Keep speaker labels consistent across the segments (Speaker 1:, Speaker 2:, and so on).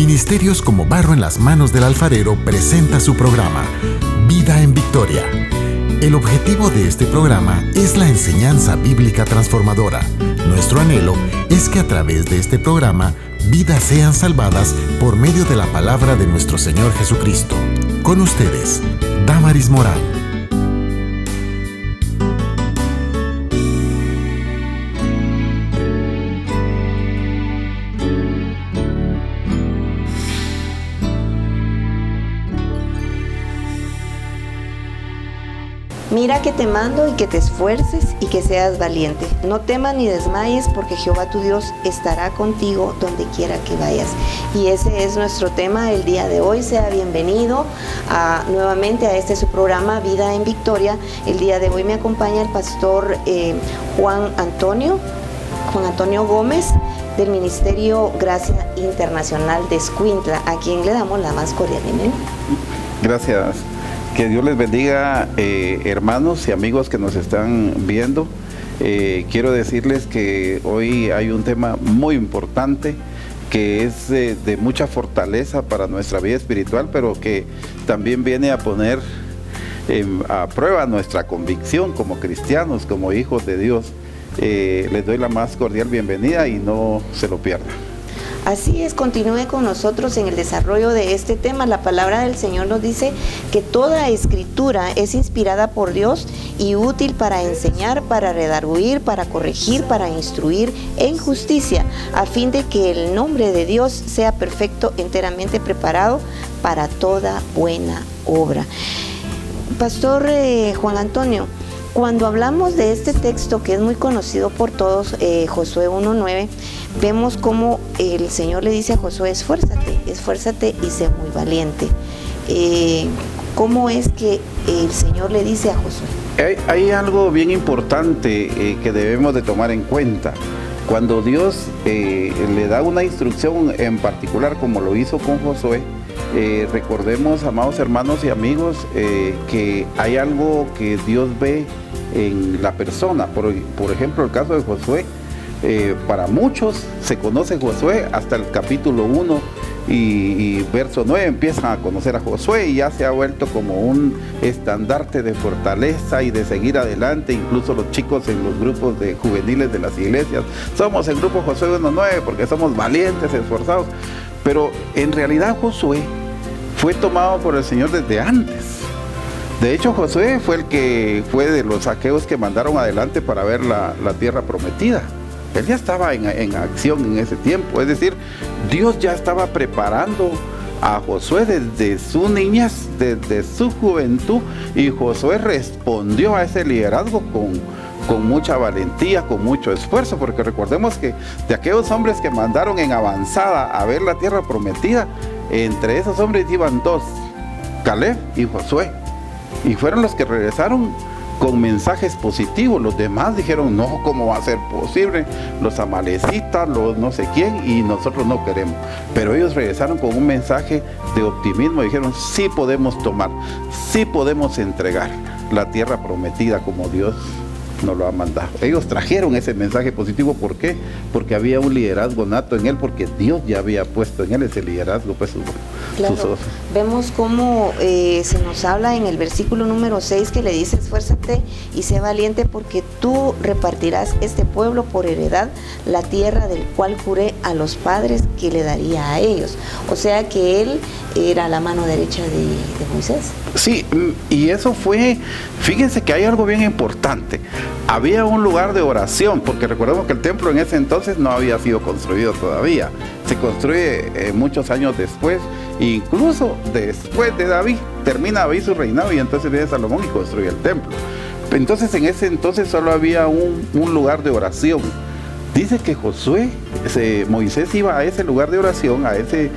Speaker 1: Ministerios Como Barro en las Manos del Alfarero presenta su programa, Vida en Victoria. El objetivo de este programa es la enseñanza bíblica transformadora. Nuestro anhelo es que a través de este programa, vidas sean salvadas por medio de la palabra de nuestro Señor Jesucristo. Con ustedes, Damaris Morán.
Speaker 2: Mira que te mando y que te esfuerces y que seas valiente. No temas ni desmayes, porque Jehová tu Dios estará contigo donde quiera que vayas. Y ese es nuestro tema el día de hoy. Sea bienvenido nuevamente a este su programa Vida en Victoria. El día de hoy me acompaña el pastor Juan Antonio Gómez, del Ministerio Gracia Internacional de Escuintla, a quien le damos la más cordial bienvenida.
Speaker 3: Gracias. Que Dios les bendiga, hermanos y amigos que nos están viendo. Quiero decirles que hoy hay un tema muy importante que es de mucha fortaleza para nuestra vida espiritual, pero que también viene a poner a prueba nuestra convicción como cristianos, como hijos de Dios. Les doy la más cordial bienvenida y no se lo pierdan.
Speaker 2: Así es, continúe con nosotros en el desarrollo de este tema. La palabra del Señor nos dice que toda escritura es inspirada por Dios y útil para enseñar, para redarguir, para corregir, para instruir en justicia, a fin de que el nombre de Dios sea perfecto, enteramente preparado para toda buena obra. Pastor Juan Antonio, cuando hablamos de este texto que es muy conocido por todos, Josué 1:9, vemos cómo el Señor le dice a Josué: esfuérzate y sé muy valiente. ¿Cómo es que el Señor le dice a Josué?
Speaker 3: Hay algo bien importante que debemos de tomar en cuenta. Cuando Dios le da una instrucción en particular, como lo hizo con Josué, recordemos, amados hermanos y amigos, que hay algo que Dios ve en la persona. Por ejemplo, el caso de Josué, para muchos se conoce Josué hasta el capítulo 1 y verso 9 empiezan a conocer a Josué y ya se ha vuelto como un estandarte de fortaleza y de seguir adelante. Incluso los chicos en los grupos de juveniles de las iglesias, somos el grupo Josué 1:9 porque somos valientes, esforzados. Pero en realidad Josué fue tomado por el Señor desde antes. De hecho, Josué fue el que fue de los aqueos que mandaron adelante para ver la tierra prometida. Él ya estaba en acción en ese tiempo. Es decir, Dios ya estaba preparando a Josué desde su niñez, desde su juventud, y Josué respondió a ese liderazgo con mucha valentía, con mucho esfuerzo, porque recordemos que de aquellos hombres que mandaron en avanzada a ver la tierra prometida, entre esos hombres iban dos, Caleb y Josué, y fueron los que regresaron con mensajes positivos. Los demás dijeron: no, ¿cómo va a ser posible? Los amalecitas, los no sé quién, y nosotros no queremos. Pero ellos regresaron con un mensaje de optimismo, dijeron: sí podemos tomar, sí podemos entregar la tierra prometida como Dios nos lo ha mandado. Ellos trajeron ese mensaje positivo. ¿Por qué? Porque había un liderazgo nato en él, porque Dios ya había puesto en él ese liderazgo, pues
Speaker 2: claro. Vemos cómo se nos habla en el versículo número 6 que le dice: esfuérzate y sé valiente, porque tú repartirás este pueblo por heredad la tierra del cual juré a los padres que le daría a ellos. O sea que él era la mano derecha de Moisés.
Speaker 3: Sí, y eso fue, fíjense que hay algo bien importante. Había un lugar de oración, porque recordemos que el templo en ese entonces no había sido construido todavía. Se construye muchos años después, incluso después de David. Termina David su reinado y entonces viene Salomón y construye el templo. Entonces en ese entonces solo había un lugar de oración. Dice que Moisés iba a ese lugar de oración, a ese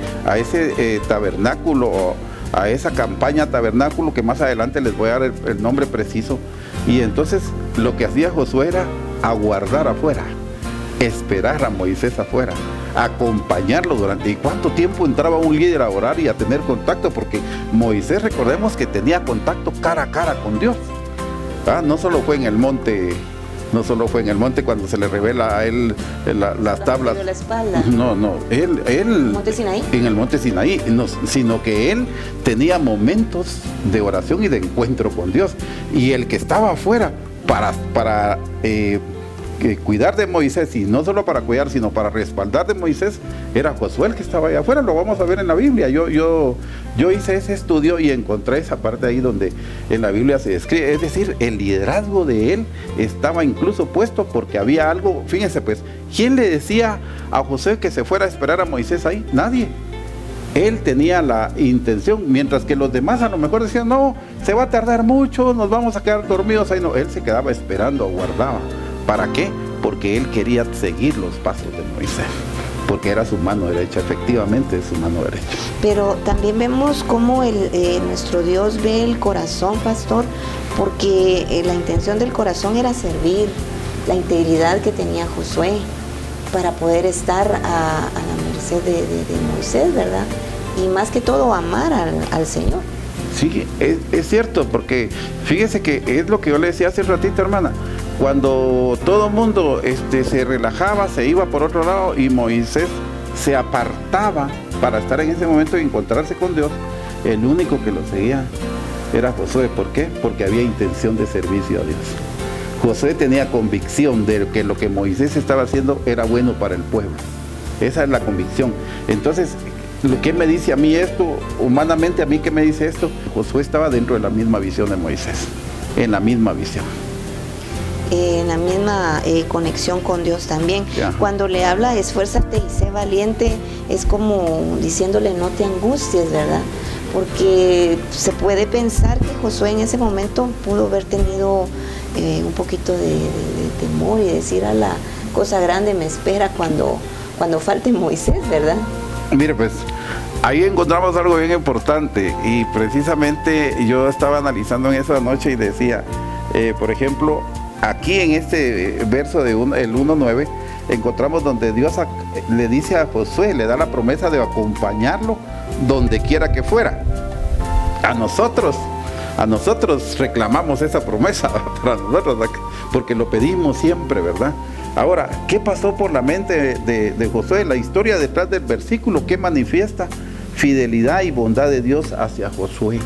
Speaker 3: tabernáculo, a esa campaña tabernáculo, que más adelante les voy a dar el nombre preciso. Y entonces lo que hacía Josué era aguardar afuera, esperar a Moisés afuera, acompañarlo durante. ¿Y cuánto tiempo entraba un líder a orar y a tener contacto? Porque Moisés, recordemos que tenía contacto cara a cara con Dios. No solo fue en el monte No solo fue en el monte cuando se le revela a él las tablas.
Speaker 2: La espalda.
Speaker 3: No, él
Speaker 2: ¿Monte Sinaí?
Speaker 3: En el monte Sinaí, no, sino que él tenía momentos de oración y de encuentro con Dios. Y el que estaba afuera para cuidar de Moisés, y no solo para cuidar, sino para respaldar de Moisés, era Josué el que estaba allá afuera. Lo vamos a ver en la Biblia. Yo hice ese estudio y encontré esa parte ahí donde en la Biblia se describe, es decir, el liderazgo de él estaba incluso puesto porque había algo. Fíjense pues, ¿quién le decía a Josué que se fuera a esperar a Moisés ahí? Nadie. Él tenía la intención, mientras que los demás a lo mejor decían, no, se va a tardar mucho, nos vamos a quedar dormidos ahí. No, él se quedaba esperando, aguardaba. ¿Para qué? Porque él quería seguir los pasos de Moisés, porque era su mano derecha, efectivamente es su mano derecha.
Speaker 2: Pero también vemos cómo nuestro Dios ve el corazón, pastor, porque la intención del corazón era servir, la integridad que tenía Josué para poder estar a la merced de Moisés, ¿verdad? Y más que todo amar al Señor.
Speaker 3: Sí, es cierto, porque fíjese que es lo que yo le decía hace un ratito, hermana. Cuando todo el mundo se relajaba, se iba por otro lado y Moisés se apartaba para estar en ese momento y encontrarse con Dios, el único que lo seguía era Josué. ¿Por qué? Porque había intención de servicio a Dios. Josué tenía convicción de que lo que Moisés estaba haciendo era bueno para el pueblo. Esa es la convicción. Entonces, ¿qué me dice a mí esto? Humanamente, ¿a mí qué me dice esto? Josué estaba dentro de la misma visión de Moisés, en la misma visión.
Speaker 2: En la misma conexión con Dios también.
Speaker 3: Ajá.
Speaker 2: Cuando le habla, esfuérzate y sé valiente, es como diciéndole no te angusties, ¿verdad? Porque se puede pensar que Josué en ese momento pudo haber tenido un poquito de temor y decir, a la cosa grande me espera cuando falte Moisés, ¿verdad?
Speaker 3: Mire, pues ahí encontramos algo bien importante y precisamente yo estaba analizando en esa noche y decía, por ejemplo, aquí en este verso del 1:9 encontramos donde Dios le dice a Josué, le da la promesa de acompañarlo donde quiera que fuera. A nosotros reclamamos esa promesa para nosotros, porque lo pedimos siempre, ¿verdad? Ahora, ¿qué pasó por la mente de Josué? La historia detrás del versículo que manifiesta fidelidad y bondad de Dios hacia Josué,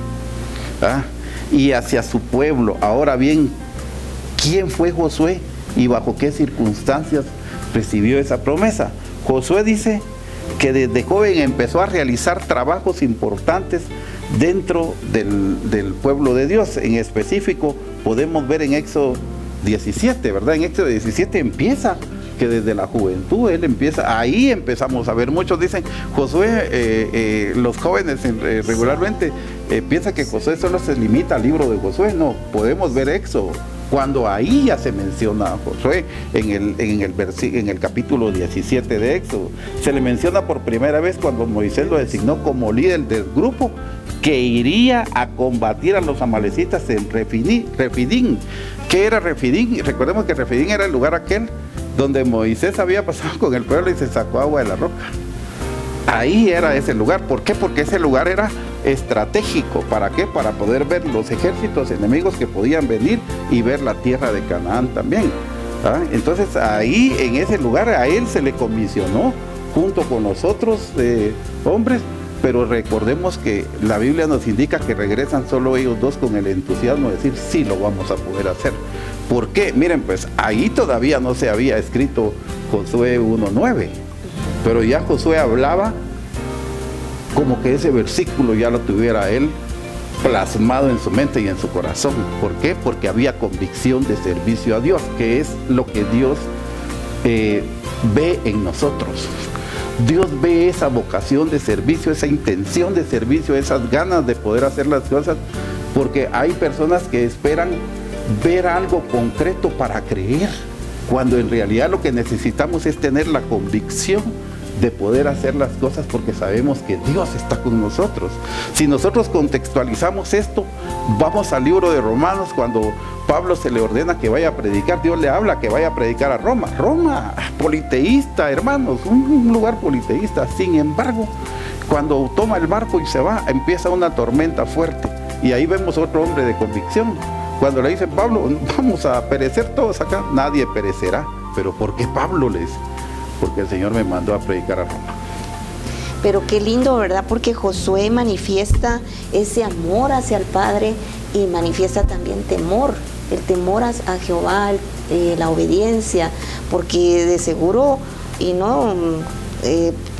Speaker 3: ¿ah? Y hacia su pueblo. Ahora bien, ¿quién fue Josué y bajo qué circunstancias recibió esa promesa? Josué dice que desde joven empezó a realizar trabajos importantes dentro del pueblo de Dios. En específico, podemos ver en Éxodo 17, ¿verdad? En Éxodo 17 empieza que desde la juventud él empieza, ahí empezamos a ver. Muchos dicen, Josué, los jóvenes regularmente piensan que Josué solo se limita al libro de Josué. No, podemos ver Éxodo, cuando ahí ya se menciona a Josué en el capítulo 17 de Éxodo. Se le menciona por primera vez cuando Moisés lo designó como líder del grupo que iría a combatir a los amalecitas en Refidim. ¿Qué era Refidim? Recordemos que Refidim era el lugar aquel donde Moisés había pasado con el pueblo y se sacó agua de la roca. Ahí era ese lugar. ¿Por qué? Porque ese lugar era estratégico. ¿Para qué? Para poder ver los ejércitos enemigos que podían venir y ver la tierra de Canaán también. ¿Ah? Entonces ahí, en ese lugar, a él se le comisionó junto con los otros hombres. Pero recordemos que la Biblia nos indica que regresan solo ellos dos con el entusiasmo de decir, sí, lo vamos a poder hacer. ¿Por qué? Miren, pues ahí todavía no se había escrito Josué 1:9, pero ya Josué hablaba como que ese versículo ya lo tuviera él plasmado en su mente y en su corazón. ¿Por qué? Porque había convicción de servicio a Dios, que es lo que Dios ve en nosotros. Dios ve esa vocación de servicio, esa intención de servicio, esas ganas de poder hacer las cosas, porque hay personas que esperan ver algo concreto para creer, cuando en realidad lo que necesitamos es tener la convicción de poder hacer las cosas porque sabemos que Dios está con nosotros. Si nosotros contextualizamos esto, vamos al libro de Romanos, cuando Pablo se le ordena que vaya a predicar, Dios le habla que vaya a predicar a Roma. Roma, politeísta, hermanos, un lugar politeísta. Sin embargo, cuando toma el barco y se va, empieza una tormenta fuerte. Y ahí vemos otro hombre de convicción, Cuando le dice Pablo, vamos a perecer todos acá, nadie perecerá. Pero ¿por qué Pablo le dice? Porque el Señor me mandó a predicar a Roma.
Speaker 2: Pero qué lindo, ¿verdad? Porque Josué manifiesta ese amor hacia el Padre y manifiesta también temor, el temor a Jehová, la obediencia, porque de seguro, y no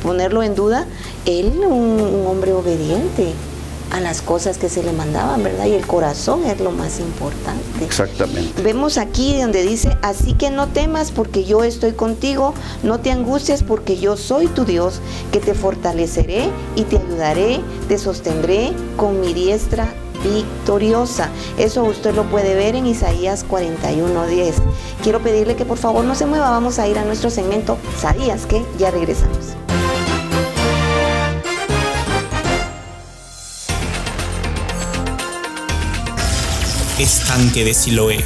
Speaker 2: ponerlo en duda, él un hombre obediente a las cosas que se le mandaban, ¿verdad? Y el corazón es lo más importante.
Speaker 3: Exactamente.
Speaker 2: Vemos aquí donde dice, así que no temas porque yo estoy contigo, no te angusties porque yo soy tu Dios, que te fortaleceré y te ayudaré, te sostendré con mi diestra victoriosa. Eso usted lo puede ver en Isaías 41:10. Quiero pedirle que por favor no se mueva, vamos a ir a nuestro segmento ¿Sabías qué? Ya regresamos.
Speaker 4: Estanque de Siloé.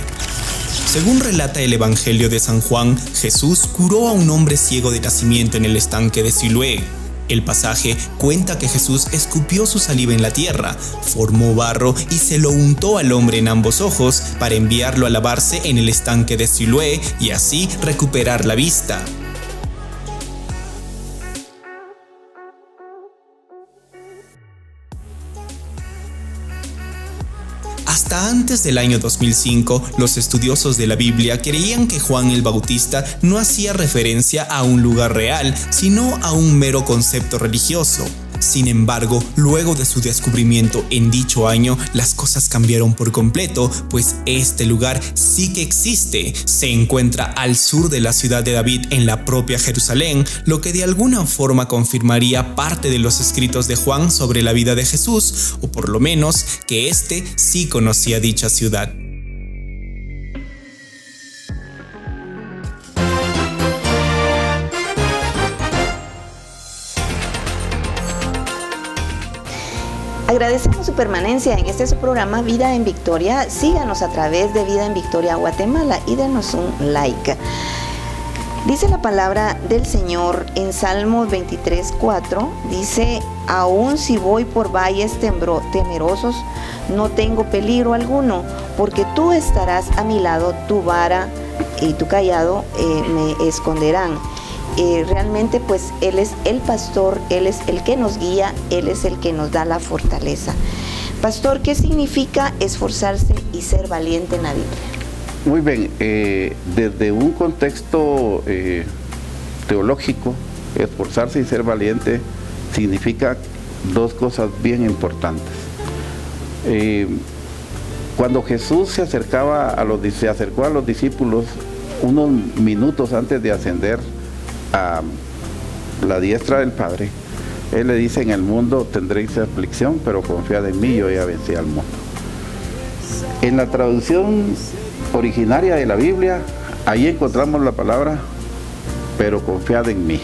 Speaker 4: Según relata el Evangelio de San Juan, Jesús curó a un hombre ciego de nacimiento en el estanque de Siloé. El pasaje cuenta que Jesús escupió su saliva en la tierra, formó barro y se lo untó al hombre en ambos ojos para enviarlo a lavarse en el estanque de Siloé y así recuperar la vista. Hasta antes del año 2005, los estudiosos de la Biblia creían que Juan el Bautista no hacía referencia a un lugar real, sino a un mero concepto religioso. Sin embargo, luego de su descubrimiento en dicho año, las cosas cambiaron por completo, pues este lugar sí que existe. Se encuentra al sur de la ciudad de David, en la propia Jerusalén, lo que de alguna forma confirmaría parte de los escritos de Juan sobre la vida de Jesús, o por lo menos que éste sí conocía dicha ciudad.
Speaker 2: Agradecemos su permanencia en este su programa Vida en Victoria. Síganos a través de Vida en Victoria Guatemala y denos un like. Dice la palabra del Señor en Salmos 23:4, dice, aun si voy por valles temerosos, no tengo peligro alguno, porque tú estarás a mi lado, tu vara y tu cayado me esconderán. Realmente pues Él es el pastor, Él es el que nos guía, Él es el que nos da la fortaleza. Pastor, ¿qué significa esforzarse y ser valiente en la Biblia?
Speaker 3: Muy bien, desde un contexto teológico, esforzarse y ser valiente significa dos cosas bien importantes. Cuando Jesús se acercó a los discípulos unos minutos antes de ascender a la diestra del Padre, Él le dice, en el mundo tendréis aflicción, pero confiad en mí, yo ya vencí al mundo. En la traducción originaria de la Biblia, ahí encontramos la palabra, pero confiad en mí,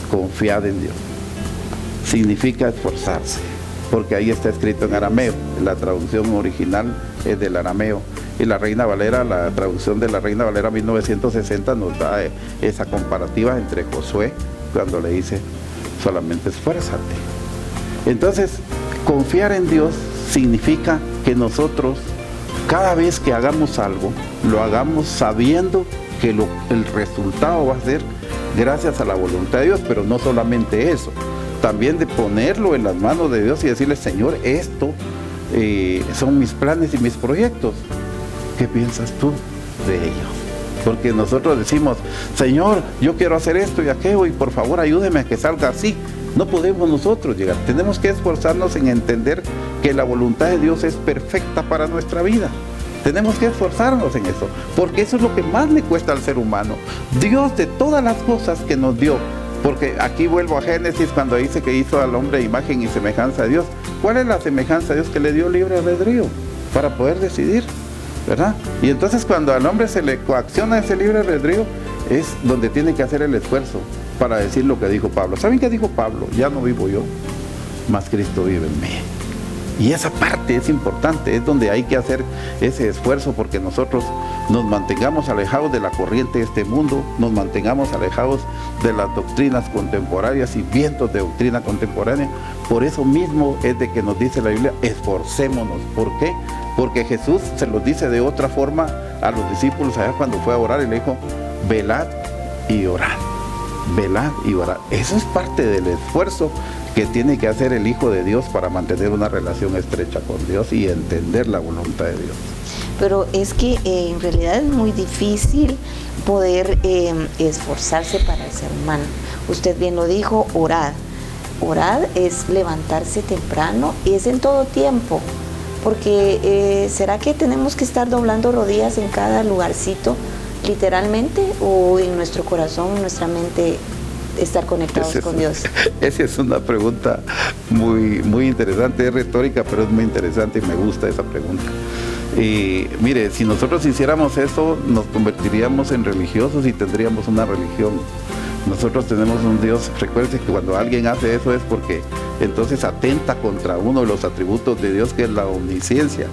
Speaker 3: confiad en Dios. Significa esforzarse, porque ahí está escrito en arameo. La traducción original es del arameo. Y la Reina Valera, la traducción de la Reina Valera 1960 nos da esa comparativa entre Josué, cuando le dice, solamente esfuérzate. Entonces, confiar en Dios significa que nosotros, cada vez que hagamos algo, lo hagamos sabiendo que el resultado va a ser gracias a la voluntad de Dios, pero no solamente eso, también de ponerlo en las manos de Dios y decirle, Señor, esto son mis planes y mis proyectos. ¿Qué piensas tú de ello? Porque nosotros decimos, Señor, yo quiero hacer esto y aquello y por favor ayúdeme a que salga así. No podemos nosotros llegar. Tenemos que esforzarnos en entender que la voluntad de Dios es perfecta para nuestra vida. Tenemos que esforzarnos en eso, porque eso es lo que más le cuesta al ser humano. Dios, de todas las cosas que nos dio, porque aquí vuelvo a Génesis cuando dice que hizo al hombre imagen y semejanza de Dios. ¿Cuál es la semejanza de Dios? Que le dio libre albedrío para poder decidir, ¿verdad? Y entonces cuando al hombre se le coacciona ese libre albedrío, es donde tiene que hacer el esfuerzo para decir lo que dijo Pablo. ¿Saben qué dijo Pablo? Ya no vivo yo, mas Cristo vive en mí. Y esa parte es importante, es donde hay que hacer ese esfuerzo, porque nosotros nos mantengamos alejados de la corriente de este mundo, nos mantengamos alejados de las doctrinas contemporáneas y vientos de doctrina contemporánea. Por eso mismo es de que nos dice la Biblia, esforcémonos. ¿Por qué? porque Jesús se los dice de otra forma a los discípulos allá cuando fue a orar y le dijo, velad y orad, velad y orad. Eso es parte del esfuerzo que tiene que hacer el Hijo de Dios para mantener una relación estrecha con Dios y entender la voluntad de Dios.
Speaker 2: Pero es que en realidad es muy difícil poder esforzarse para el ser humano. Usted bien lo dijo, orad. Orad es levantarse temprano, es en todo tiempo, porque ¿será que tenemos que estar doblando rodillas en cada lugarcito, literalmente, o en nuestro corazón, en nuestra mente, estar conectados con Dios?
Speaker 3: Esa es una pregunta muy interesante, es retórica, pero es muy interesante y me gusta esa pregunta. Y mire, si nosotros hiciéramos eso, nos convertiríamos en religiosos y tendríamos una religión. Nosotros tenemos un Dios, recuerde que cuando alguien hace eso es porque entonces atenta contra uno de los atributos de Dios, que es la omnisciencia.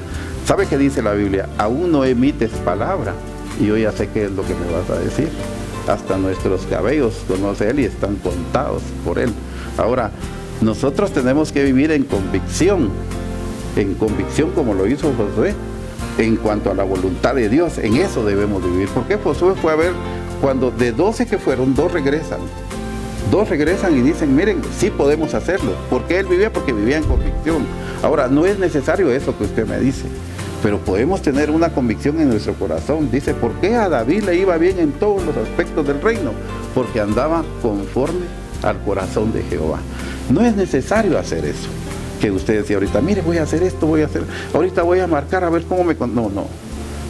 Speaker 3: ¿Sabe qué dice la Biblia? Aún no emites palabra y yo ya sé qué es lo que me vas a decir. Hasta nuestros cabellos conoce Él y están contados por Él. Ahora, nosotros tenemos que vivir en convicción como lo hizo Josué, en cuanto a la voluntad de Dios. En eso debemos vivir. Porque Josué fue a ver, cuando de 12 que fueron, 2 regresan. 2 regresan y dicen, miren, sí podemos hacerlo. ¿Por qué él vivía? Porque vivía en convicción. Ahora, no es necesario eso que usted me dice, pero podemos tener una convicción en nuestro corazón. Dice, ¿por qué a David le iba bien en todos los aspectos del reino? Porque andaba conforme al corazón de Jehová. No es necesario hacer eso que usted decía ahorita, mire, voy a hacer esto, ahorita voy a marcar a ver cómo me... No.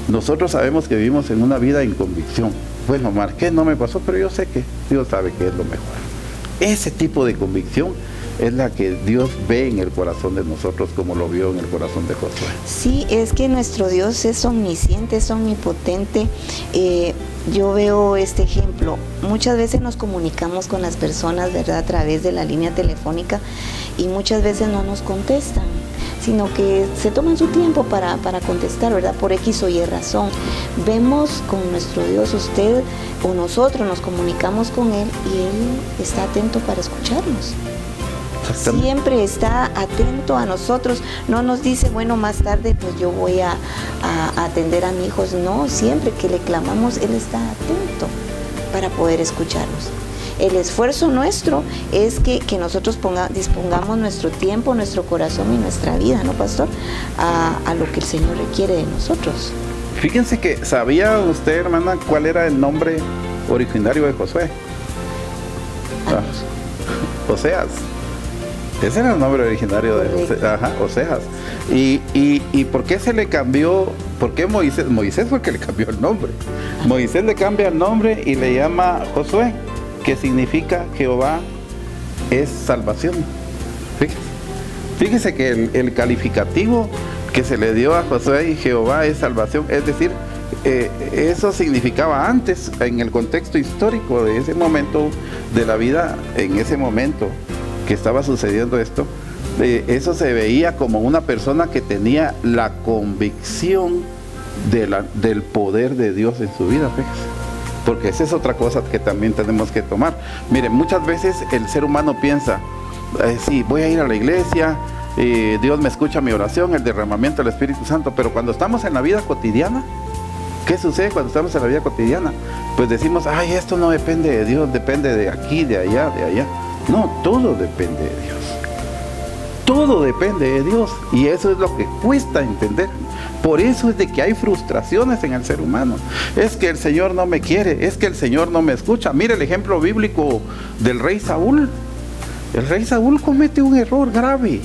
Speaker 3: Nosotros sabemos que vivimos en una vida en convicción. Bueno, marqué, no me pasó, pero yo sé que Dios sabe que es lo mejor. Ese tipo de convicción es la que Dios ve en el corazón de nosotros, como lo vio en el corazón de Josué.
Speaker 2: Sí, es que nuestro Dios es omnisciente, es omnipotente. Yo veo este ejemplo. Muchas veces nos comunicamos con las personas, ¿verdad?, a través de la línea telefónica, y muchas veces no nos contestan, sino que se toman su tiempo para contestar, ¿verdad?, por X o Y razón. Vemos con nuestro Dios, usted o nosotros nos comunicamos con Él y Él está atento para escucharnos. Siempre está atento a nosotros, no nos dice, bueno, más tarde pues yo voy a atender a mi hijo. No, siempre que le clamamos, Él está atento para poder escucharnos. El esfuerzo nuestro es que nosotros dispongamos nuestro tiempo, nuestro corazón y nuestra vida, ¿no, pastor?, a lo que el Señor requiere de nosotros.
Speaker 3: Fíjense que, ¿sabía usted, hermana, cuál era el nombre originario de Josué? Oseas. Ese era el nombre originario de Oseas. ¿Y por qué se le cambió? ¿Por qué Moisés? Moisés fue el que le cambió el nombre. Moisés le cambia el nombre y le llama Josué, que significa Jehová es salvación. Fíjese que el calificativo que se le dio a Josué y Jehová es salvación, es decir, eso significaba antes, en el contexto histórico de ese momento de la vida, en ese momento que estaba sucediendo esto, eso se veía como una persona que tenía la convicción del poder de Dios en su vida, fíjese. Porque esa es otra cosa que también tenemos que tomar. Miren, muchas veces el ser humano piensa, sí, voy a ir a la iglesia, Dios me escucha mi oración, el derramamiento del Espíritu Santo, pero cuando estamos en la vida cotidiana, ¿qué sucede cuando estamos en la vida cotidiana? Pues decimos, ay, esto no depende de Dios, depende de aquí, de allá, de allá. No, todo depende de Dios. Todo depende de Dios, y eso es lo que cuesta entender. Por eso es de que hay frustraciones en el ser humano. Es que el Señor no me quiere, es que el Señor no me escucha. Mire el ejemplo bíblico del rey Saúl. El rey Saúl comete un error grave.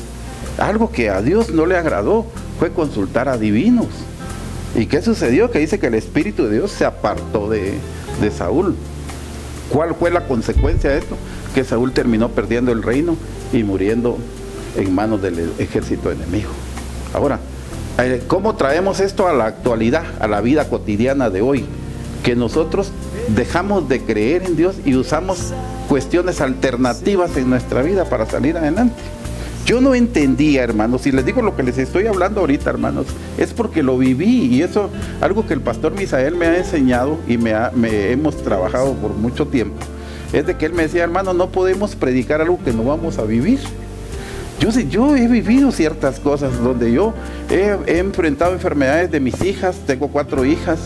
Speaker 3: Algo que a Dios no le agradó fue consultar a adivinos. ¿Y qué sucedió? Que dice que el Espíritu de Dios se apartó de Saúl. ¿Cuál fue la consecuencia de esto? Que Saúl terminó perdiendo el reino y muriendo en manos del ejército enemigo. Ahora, ¿cómo traemos esto a la actualidad, a la vida cotidiana de hoy? Que nosotros dejamos de creer en Dios y usamos cuestiones alternativas en nuestra vida para salir adelante. Yo no entendía, hermanos, y les digo lo que les estoy hablando ahorita, hermanos, es porque lo viví, y eso, algo que el pastor Misael me ha enseñado y hemos trabajado por mucho tiempo, es de que él me decía, hermano, no podemos predicar algo que no vamos a vivir. Yo he vivido ciertas cosas donde yo he enfrentado enfermedades de mis hijas, tengo 4 hijas,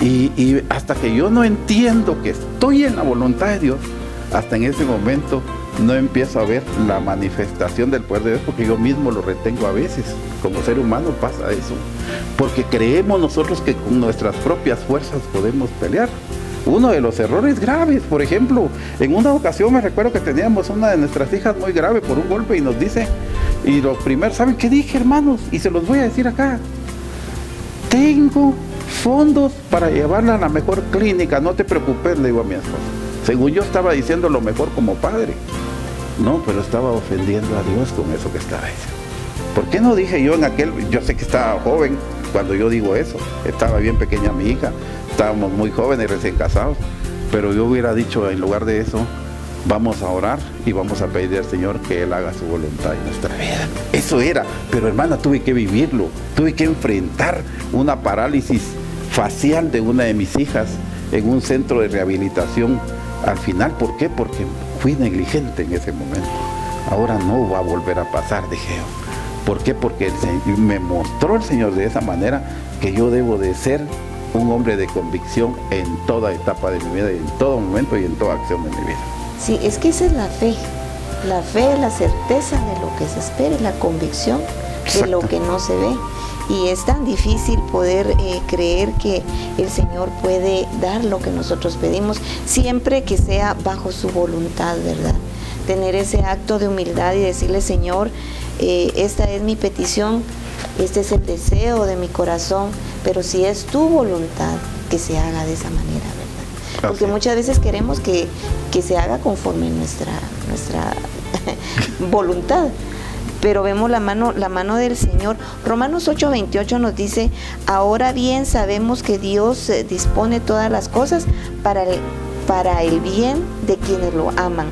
Speaker 3: y hasta que yo no entiendo que estoy en la voluntad de Dios, hasta en ese momento no empiezo a ver la manifestación del poder de Dios, porque yo mismo lo retengo a veces. Como ser humano pasa eso, porque creemos nosotros que con nuestras propias fuerzas podemos pelear. Uno de los errores graves, por ejemplo, en una ocasión me recuerdo que teníamos una de nuestras hijas muy grave por un golpe y nos dice, y lo primero, ¿saben qué dije, hermanos? Y se los voy a decir acá: tengo fondos para llevarla a la mejor clínica, no te preocupes, le digo a mi esposa. Según yo estaba diciendo lo mejor como padre. No, pero estaba ofendiendo a Dios con eso que estaba diciendo. ¿Por qué no dije yo en aquel? Yo sé que estaba joven cuando yo digo eso. Estaba bien pequeña mi hija, estábamos muy jóvenes, recién casados. Pero yo hubiera dicho, en lugar de eso, vamos a orar y vamos a pedir al Señor que Él haga su voluntad en nuestra vida. Eso era. Pero hermana, tuve que vivirlo. Tuve que enfrentar una parálisis facial de una de mis hijas en un centro de rehabilitación. Al final, ¿por qué? Porque fui negligente en ese momento. Ahora no va a volver a pasar, dije yo. ¿Por qué? Porque me mostró el Señor de esa manera que yo debo de ser un hombre de convicción en toda etapa de mi vida, y en todo momento y en toda acción de mi vida.
Speaker 2: Sí, es que esa es la fe. La fe es la certeza de lo que se espera, la convicción de lo que no se ve. Y es tan difícil poder creer que el Señor puede dar lo que nosotros pedimos, siempre que sea bajo su voluntad, ¿verdad? Tener ese acto de humildad y decirle: Señor, esta es mi petición, este es el deseo de mi corazón, pero si es tu voluntad, que se haga de esa manera, ¿verdad? Porque muchas veces queremos que se haga conforme nuestra voluntad. Pero vemos la mano del Señor. Romanos 8:28 nos dice: ahora bien sabemos que Dios dispone todas las cosas para el bien de quienes lo aman,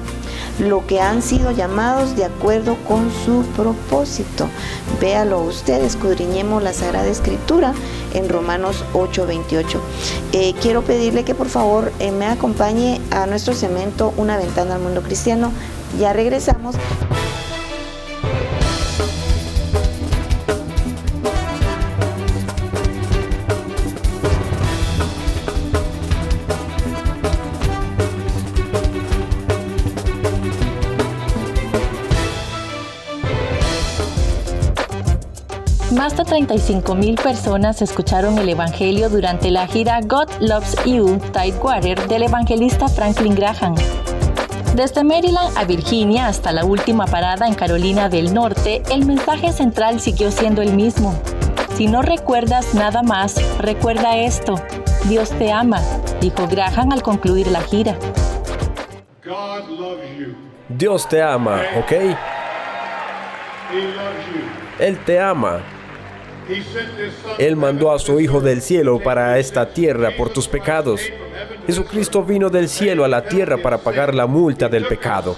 Speaker 2: lo que han sido llamados de acuerdo con su propósito. Véalo usted, escudriñemos la Sagrada Escritura en Romanos 8:28. Quiero pedirle que por favor me acompañe a nuestro segmento Una Ventana al Mundo Cristiano. Ya regresamos.
Speaker 5: Más de 35,000 personas escucharon el Evangelio durante la gira God Loves You, Tidewater del evangelista Franklin Graham. Desde Maryland a Virginia hasta la última parada en Carolina del Norte, el mensaje central siguió siendo el mismo. Si no recuerdas nada más, recuerda esto: Dios te ama, dijo Graham al concluir la gira.
Speaker 6: Dios te ama, ¿ok? Él te ama. Él mandó a su Hijo del cielo para esta tierra por tus pecados. Jesucristo vino del cielo a la tierra para pagar la multa del pecado.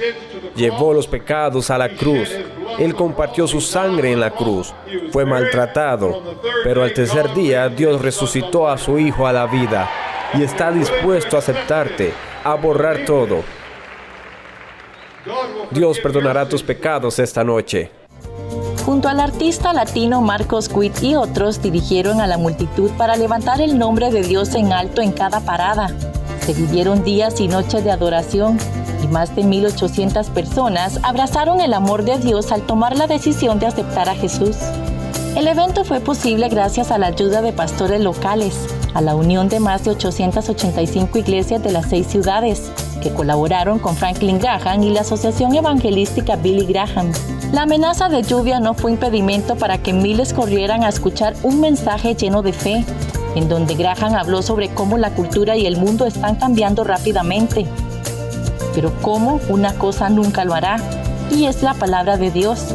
Speaker 6: Llevó los pecados a la cruz. Él compartió su sangre en la cruz. Fue maltratado, pero al tercer día Dios resucitó a su Hijo a la vida y está dispuesto a aceptarte, a borrar todo. Dios perdonará tus pecados esta noche.
Speaker 5: Junto al artista latino Marcos Witt y otros, dirigieron a la multitud para levantar el nombre de Dios en alto en cada parada. Se vivieron días y noches de adoración y más de 1,800 personas abrazaron el amor de Dios al tomar la decisión de aceptar a Jesús. El evento fue posible gracias a la ayuda de pastores locales, a la unión de más de 885 iglesias de las 6 ciudades, que colaboraron con Franklin Graham y la Asociación Evangelística Billy Graham. La amenaza de lluvia no fue impedimento para que miles corrieran a escuchar un mensaje lleno de fe, en donde Graham habló sobre cómo la cultura y el mundo están cambiando rápidamente. Pero cómo una cosa nunca lo hará, y es la palabra de Dios,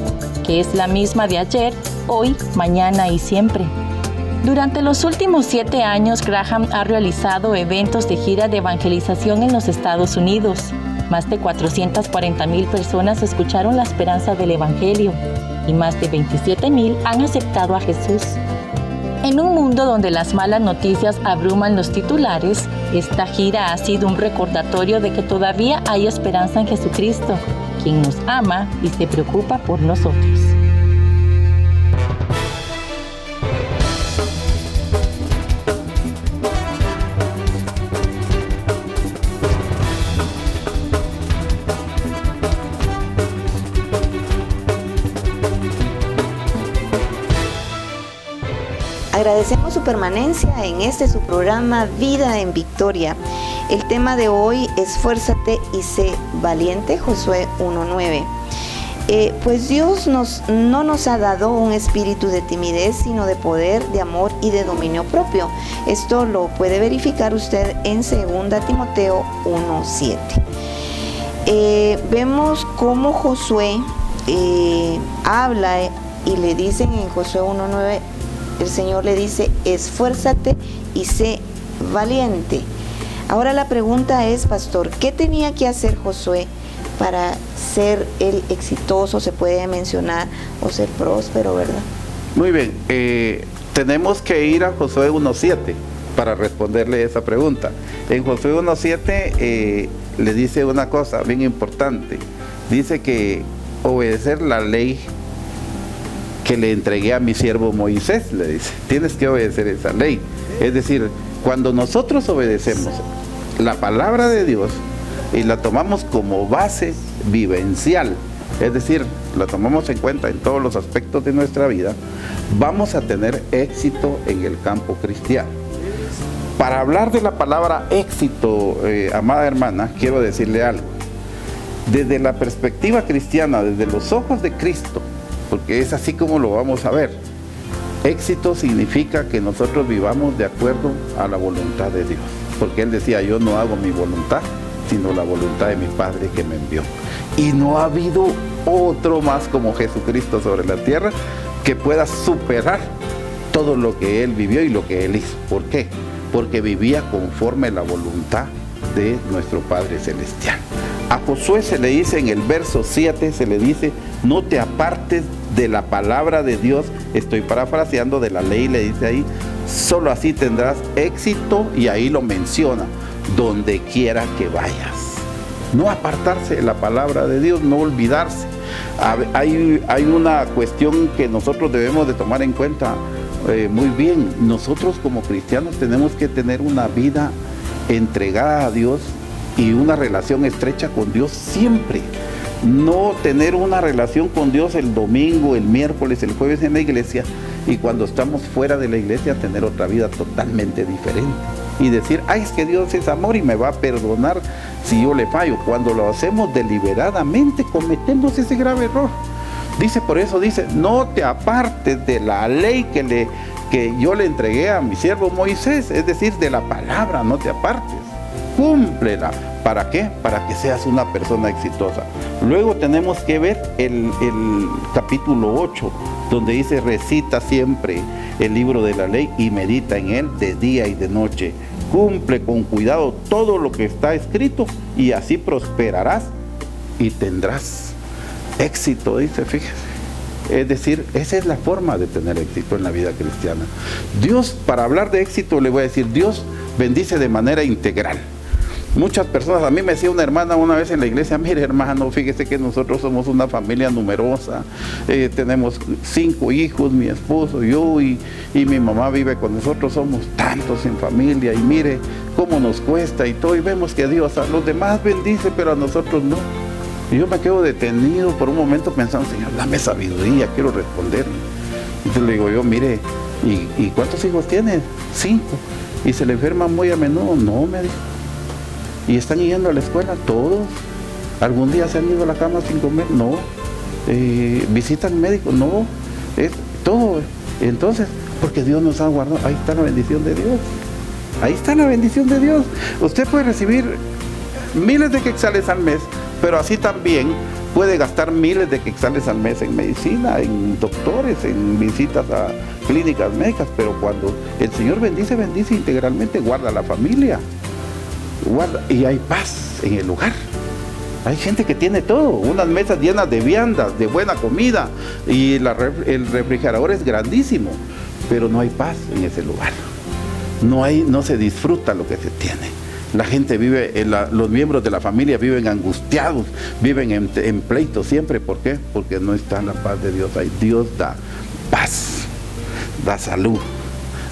Speaker 5: que es la misma de ayer, hoy, mañana y siempre. Durante los últimos 7 años, Graham ha realizado eventos de gira de evangelización en los Estados Unidos. Más de 440,000 personas escucharon la esperanza del Evangelio y más de 27,000 han aceptado a Jesús. En un mundo donde las malas noticias abruman los titulares, esta gira ha sido un recordatorio de que todavía hay esperanza en Jesucristo quien nos ama y se preocupa por nosotros.
Speaker 2: Agradecemos su permanencia en su programa Vida en Victoria. El tema de hoy: esfuérzate y sé valiente, Josué 1:9. Pues Dios no nos ha dado un espíritu de timidez, sino de poder, de amor y de dominio propio. Esto lo puede verificar usted en 2 Timoteo 1:7. Vemos cómo Josué habla y le dicen en Josué 1:9, el Señor le dice: esfuérzate y sé valiente. Ahora la pregunta es, pastor, ¿qué tenía que hacer Josué para ser el exitoso, se puede mencionar, o ser próspero, verdad?
Speaker 3: Muy bien, tenemos que ir a Josué 1:7 para responderle esa pregunta. En Josué 1:7 le dice una cosa bien importante. Dice que obedecer la ley que le entregué a mi siervo Moisés, le dice, tienes que obedecer esa ley. Es decir, cuando nosotros obedecemos la palabra de Dios y la tomamos como base vivencial, es decir, la tomamos en cuenta en todos los aspectos de nuestra vida, vamos a tener éxito en el campo cristiano. Para hablar de la palabra éxito, amada hermana, quiero decirle algo. Desde la perspectiva cristiana, desde los ojos de Cristo, porque es así como lo vamos a ver, éxito significa que nosotros vivamos de acuerdo a la voluntad de Dios, porque Él decía: yo no hago mi voluntad, sino la voluntad de mi Padre que me envió. Y no ha habido otro más como Jesucristo sobre la tierra que pueda superar todo lo que Él vivió y lo que Él hizo. ¿Por qué? Porque vivía conforme a la voluntad de nuestro Padre Celestial. A Josué se le dice en el verso 7, se le dice: no te apartes de la palabra de Dios. Estoy parafraseando de la ley, le dice ahí: solo así tendrás éxito, y ahí lo menciona, donde quiera que vayas. No apartarse de la palabra de Dios, no olvidarse. Hay una cuestión que nosotros debemos de tomar en cuenta muy bien. Nosotros como cristianos tenemos que tener una vida entregada a Dios y una relación estrecha con Dios siempre. No tener una relación con Dios el domingo, el miércoles, el jueves en la iglesia, y cuando estamos fuera de la iglesia tener otra vida totalmente diferente y decir: ay, es que Dios es amor y me va a perdonar si yo le fallo. Cuando lo hacemos deliberadamente cometemos ese grave error. Dice, por eso dice: no te apartes de la ley que yo le entregué a mi siervo Moisés, es decir, de la palabra. No te apartes, cúmplela. ¿Para qué? Para que seas una persona exitosa. Luego tenemos que ver el capítulo 8, donde dice: recita siempre el libro de la ley y medita en él de día y de noche. Cumple con cuidado todo lo que está escrito, y así prosperarás y tendrás éxito, dice, fíjese. Es decir, esa es la forma de tener éxito en la vida cristiana. Dios, para hablar de éxito, le voy a decir: Dios bendice de manera integral. Muchas personas, a mí me decía una hermana una vez en la iglesia: mire, hermano, fíjese que nosotros somos una familia numerosa, tenemos 5 hijos, mi esposo, yo y mi mamá vive con nosotros, somos tantos en familia, y mire cómo nos cuesta y todo, y vemos que Dios a los demás bendice, pero a nosotros no. Y yo me quedo detenido por un momento pensando: Señor, dame sabiduría, quiero responder. Entonces le digo yo: mire, ¿y cuántos hijos tiene? 5. ¿Y se le enferman muy a menudo? No, me dijo. ¿Y están yendo a la escuela? Todos. ¿Algún día se han ido a la cama sin comer? No. ¿Visitan médicos? No. Es todo. Entonces, porque Dios nos ha guardado. Ahí está la bendición de Dios. Ahí está la bendición de Dios. Usted puede recibir miles de quetzales al mes, pero así también puede gastar miles de quetzales al mes en medicina, en doctores, en visitas a clínicas médicas. Pero cuando el Señor bendice, bendice integralmente, guarda la familia. Y hay paz en el lugar. Hay gente que tiene todo, unas mesas llenas de viandas, de buena comida, y el refrigerador es grandísimo, pero no hay paz en ese lugar. No se disfruta lo que se tiene. La gente vive, los miembros de la familia viven angustiados, viven en pleito siempre. ¿Por qué? Porque no está la paz de Dios ahí. Dios da paz, da salud,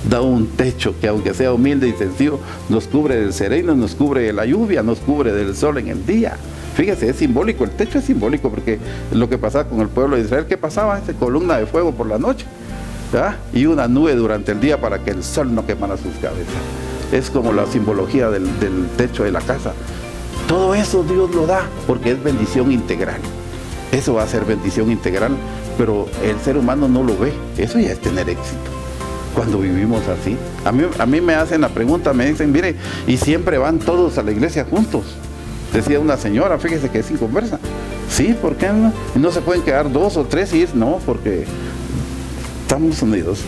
Speaker 3: da un techo que, aunque sea humilde y sencillo, nos cubre del sereno, nos cubre de la lluvia, nos cubre del sol en el día. Fíjese, es simbólico, el techo es simbólico, porque lo que pasaba con el pueblo de Israel, ¿qué pasaba? Esa columna de fuego por la noche, ¿verdad? Y una nube durante el día para que el sol no quemara sus cabezas. Es como la simbología del techo de la casa. Todo eso Dios lo da porque es bendición integral. Eso va a ser bendición integral, pero el ser humano no lo ve. Eso ya es tener éxito. Cuando vivimos así, a mí me hacen la pregunta, me dicen, mire, y siempre van todos a la iglesia juntos. Decía una señora, fíjese que es sin conversa. Sí, ¿por qué no? No se pueden quedar 2 o 3 y es no, porque estamos unidos.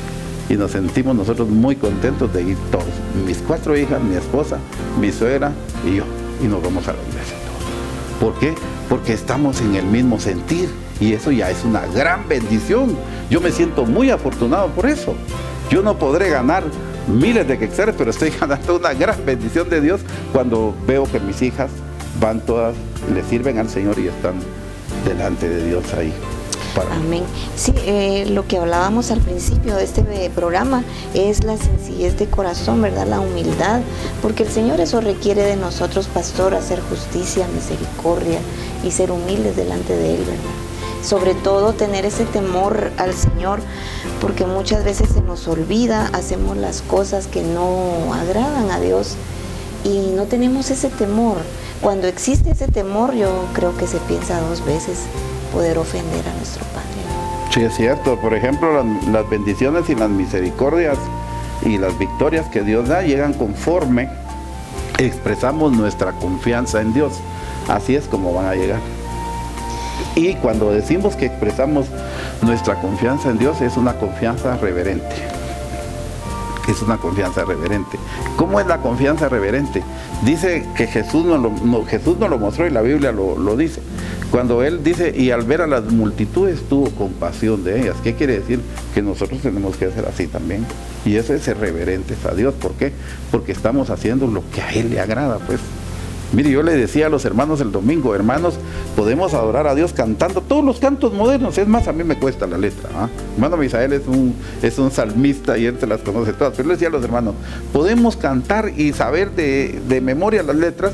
Speaker 3: Y nos sentimos nosotros muy contentos de ir todos. Mis 4 hijas, mi esposa, mi suegra y yo. Y nos vamos a la iglesia todos. ¿Por qué? Porque estamos en el mismo sentir. Y eso ya es una gran bendición. Yo me siento muy afortunado por eso. Yo no podré ganar miles de quetzales, pero estoy ganando una gran bendición de Dios cuando veo que mis hijas van todas, le sirven al Señor y están delante de Dios ahí.
Speaker 2: Amén. Sí, lo que hablábamos al principio de este programa es la sencillez de corazón, ¿verdad? La humildad, porque el Señor eso requiere de nosotros, pastor, hacer justicia, misericordia y ser humildes delante de Él, ¿verdad? Sobre todo tener ese temor al Señor, porque muchas veces se nos olvida, hacemos las cosas que no agradan a Dios y no tenemos ese temor. Cuando existe ese temor, yo creo que se piensa 2 veces poder ofender a nuestro Padre.
Speaker 3: Sí, es cierto. Por ejemplo, las bendiciones y las misericordias y las victorias que Dios da llegan conforme expresamos nuestra confianza en Dios. Así es como van a llegar. Y cuando decimos que expresamos nuestra confianza en Dios, es una confianza reverente. Es una confianza reverente. ¿Cómo es la confianza reverente? Dice que Jesús nos lo mostró y la Biblia lo dice. Cuando Él dice, y al ver a las multitudes tuvo compasión de ellas. ¿Qué quiere decir? Que nosotros tenemos que hacer así también. Y eso es ser reverentes a Dios. ¿Por qué? Porque estamos haciendo lo que a Él le agrada, pues. Mire, yo le decía a los hermanos el domingo, hermanos, podemos adorar a Dios cantando todos los cantos modernos. Es más, a mí me cuesta la letra, ¿eh? Hermano Misael es un salmista y él se las conoce todas. Pero le decía a los hermanos, podemos cantar y saber de memoria las letras,